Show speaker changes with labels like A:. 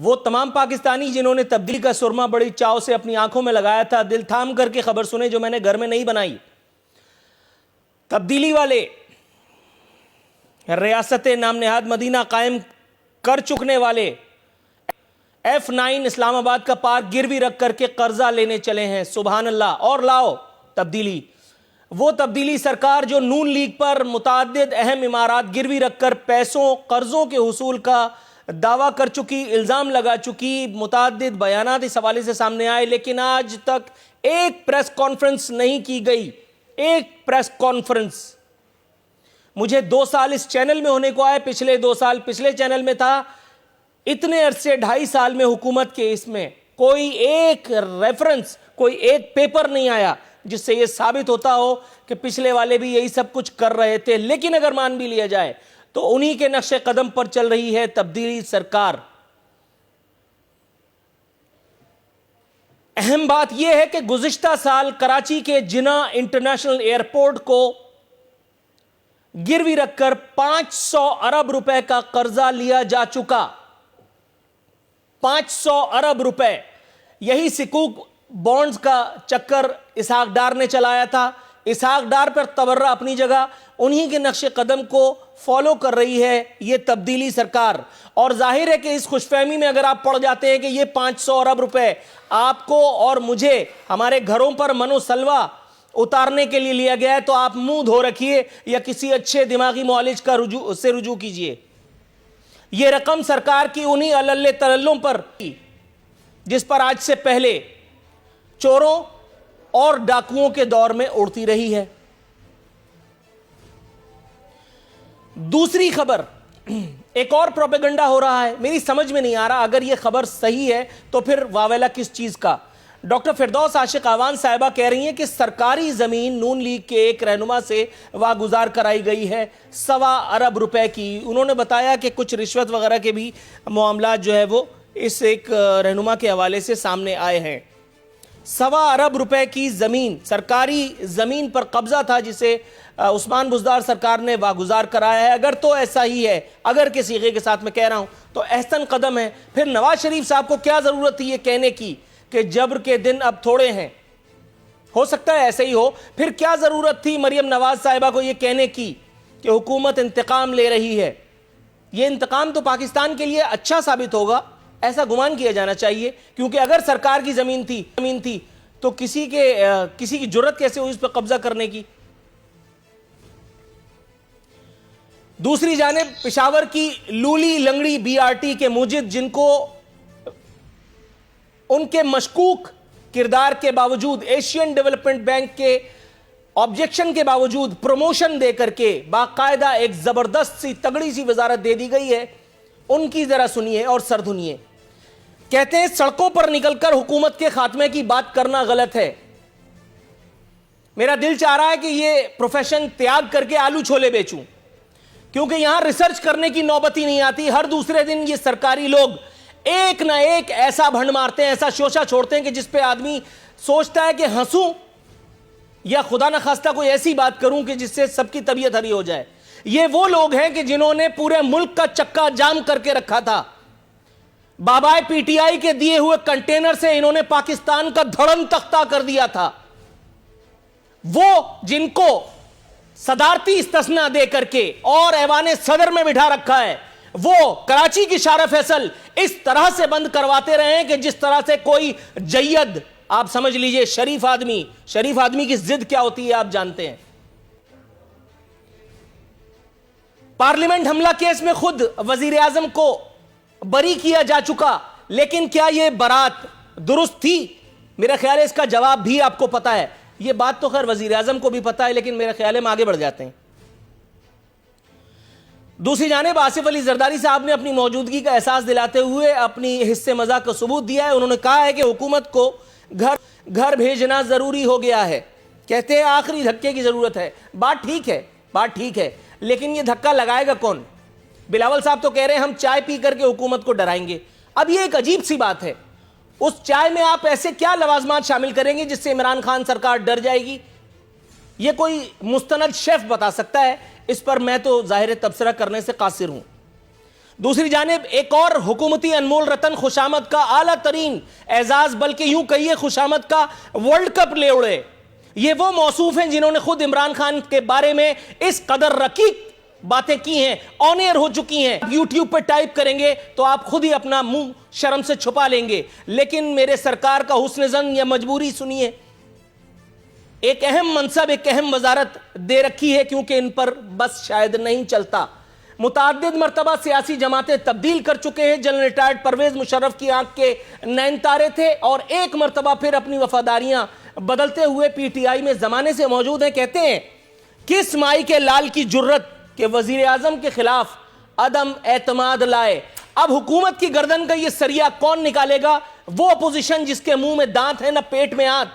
A: वो तमाम पाकिस्तानी जिन्होंने तब्दीली का सुरमा बड़ी चाव से अपनी आंखों में लगाया था, दिल थाम करके खबर सुने जो मैंने घर में नहीं बनाई। तब्दीली वाले रियासत नाम नेहाद मदीना कायम कर चुकने वाले F9 इस्लामाबाद का पार्क गिरवी रख करके कर्जा लेने चले हैं। सुभान अल्लाह। और लाओ तब्दीली, वो तब्दीली सरकार जो नून लीग पर मुताद्दिद अहम इमारात गिरवी रखकर पैसों कर्जों के हुसूल का दावा कर चुकी, इल्जाम लगा चुकी, मुताद्दिद बयानात इस हवाले से सामने आए, लेकिन आज तक एक प्रेस कॉन्फ्रेंस नहीं की गई। एक प्रेस कॉन्फ्रेंस। मुझे 2 साल इस चैनल में होने को आए, पिछले 2 साल पिछले चैनल में था। इतने अरसे 2.5 साल में हुकूमत के इसमें कोई एक रेफरेंस, कोई एक पेपर नहीं आया जिससे यह साबित होता हो कि पिछले वाले भी यही सब कुछ कर रहे थे। लेकिन अगर मान भी लिया जाए तो उन्हीं के नक्शे कदम पर चल रही है तब्दीली सरकार। अहम बात यह है कि गुज़िश्ता साल कराची के जिना इंटरनेशनल एयरपोर्ट को गिरवी रखकर 500 अरब रुपए का कर्जा लिया जा चुका। 500 अरब रुपए। यही सिकूक बॉन्ड्स का चक्कर इसहाक डार ने चलाया था। इसहाक डार पर तबर्रा अपनी जगह, उन्हीं के नक्शे कदम को फॉलो कर रही है यह तब्दीली सरकार। और जाहिर है कि इस खुशफहमी में अगर आप पड़ जाते हैं कि यह 500 अरब रुपए आपको और मुझे हमारे घरों पर मनोसलवा उतारने के लिए लिया गया है, तो आप मुंह धो रखिए या किसी अच्छे दिमागी मुआलिज का रुजू कीजिए। यह रकम सरकार की उन्हीं अल्ले तल्लों पर जिस पर आज से पहले चोरों और डाकुओं के दौर में उड़ती रही है। दूसरी खबर, एक और प्रोपेगेंडा हो रहा है। मेरी समझ में नहीं आ रहा, अगर यह खबर सही है तो फिर वावेला किस चीज का। डॉक्टर फिरदौस आशिक आवान साहिबा कह रही हैं कि सरकारी जमीन नून लीग के एक रहनुमा से वागुजार कराई गई है 1.25 अरब रुपए की। उन्होंने बताया कि कुछ रिश्वत वगैरह के भी मामला जो है वो इस एक रहनुमा के हवाले से सामने आए हैं। 1.25 अरब रुपए की जमीन, सरकारी जमीन पर कब्जा था जिसे उस्मान बुज़दार सरकार ने वागुजार कराया है। अगर तो ऐसा ही है, अगर के सीगे के साथ मैं कह रहा हूं, तो एहसन कदम है। फिर नवाज शरीफ साहब को क्या जरूरत थी ये कहने की कि जबर के दिन अब थोड़े हैं। हो सकता है ऐसे ही हो। फिर क्या जरूरत थी मरियम नवाज साहिबा को यह कहने की कि हुकूमत इंतकाम ले रही है। यह इंतकाम तो पाकिस्तान के लिए अच्छा साबित होगा, ऐसा गुमान किया जाना चाहिए। क्योंकि अगर सरकार की जमीन थी तो किसी की जुर्रत कैसे हुई उस पर कब्जा करने की। दूसरी जानिब पेशावर की लूली लंगड़ी BRT के मुजिद, जिनको उनके मशकूक किरदार के बावजूद एशियन डेवलपमेंट बैंक के ऑब्जेक्शन के बावजूद प्रमोशन देकर के बाकायदा एक जबरदस्त सी तगड़ी सी वजारत दे दी गई है, उनकी जरा सुनिए और सरधुनिए। कहते हैं सड़कों पर निकलकर हुकूमत के खात्मे की बात करना गलत है। मेरा दिल चाह रहा है कि यह प्रोफेशन त्याग करके आलू छोले बेचूं, क्योंकि यहां रिसर्च करने की नौबत ही नहीं आती। हर दूसरे दिन ये सरकारी लोग एक ना एक ऐसा भंड मारते हैं, ऐसा शोशा छोड़ते हैं कि जिस पे आदमी सोचता है कि हंसूं या खुदा न खास्ता कोई ऐसी बात करूं कि जिससे सबकी तबीयत हरी हो जाए। ये वो लोग हैं कि जिन्होंने पूरे मुल्क का चक्का जाम करके रखा था। बाबाए PTI के दिए हुए कंटेनर से इन्होंने पाकिस्तान का धड़म तख्ता कर दिया था। वो जिनको सदारती इस्तिस्ना दे करके और ऐवाने सदर में बिठा रखा है, वो कराची की शारा फैसल इस तरह से बंद करवाते रहे हैं कि जिस तरह से कोई जय्यद, आप समझ लीजिए शरीफ आदमी की जिद क्या होती है आप जानते हैं। पार्लियामेंट हमला केस में खुद वजीर आजम को बरी किया जा चुका, लेकिन क्या यह बरात दुरुस्त थी? मेरा ख्याल है इसका जवाब भी आपको पता है। यह बात तो खैर वजीर आजम को भी पता है, लेकिन मेरा ख्याल है हम आगे बढ़ जाते हैं। दूसरी जानिब आसिफ अली जरदारी साहब ने अपनी मौजूदगी का एहसास दिलाते हुए अपनी हिस्से मजाक का सबूत दिया है। उन्होंने कहा है कि हुकूमत को घर भेजना जरूरी हो गया है। कहते हैं आखिरी धक्के की जरूरत है। बात ठीक है, लेकिन यह धक्का लगाएगा कौन? बिलावल साहब तो कह रहे हैं हम चाय पी करके हुकूमत को डराएंगे। अब यह एक अजीब सी बात है, उस चाय में आप ऐसे क्या लवाजमात शामिल करेंगे जिससे इमरान खान सरकार डर जाएगी? यह कोई मुस्तनद शेफ बता सकता है। इस पर मैं तो जाहिर तबसरा करने से कासिर हूं। दूसरी जानिब एक और हुकूमती अनमोल रतन खुशामद का आला तरीन एजाज, बल्कि यूं कहिए खुशामद का वर्ल्ड कप ले उड़े। ये वो मौसूफ हैं जिन्होंने खुद इमरान खान के बारे में इस कदर रकीक बातें की हैं, ऑन एयर हो चुकी हैं। यूट्यूब पर टाइप करेंगे तो आप खुद ही अपना मुंह शर्म से छुपा लेंगे। लेकिन मेरे सरकार का हुस्न ज़न या मजबूरी सुनिए। एक अहम मनसब, एक अहम वजारत दे रखी है क्योंकि इन पर बस शायद नहीं चलता। मुताद्दिद मरतबा सियासी जमातें तब्दील कर चुके हैं। जनरल रिटायर्ड परवेज मुशर्रफ की आंख के नैन तारे थे और एक मरतबा फिर अपनी वफादारियां बदलते हुए पीटीआई में जमाने से मौजूद हैं। कहते हैं किस माई के लाल की जुर्रत के वजीर आजम के खिलाफ अदम एतमाद लाए। अब हुकूमत की गर्दन का ये सरिया कौन निकालेगा? वो अपोजिशन जिसके मुंह में दांत है ना पेट में आंत।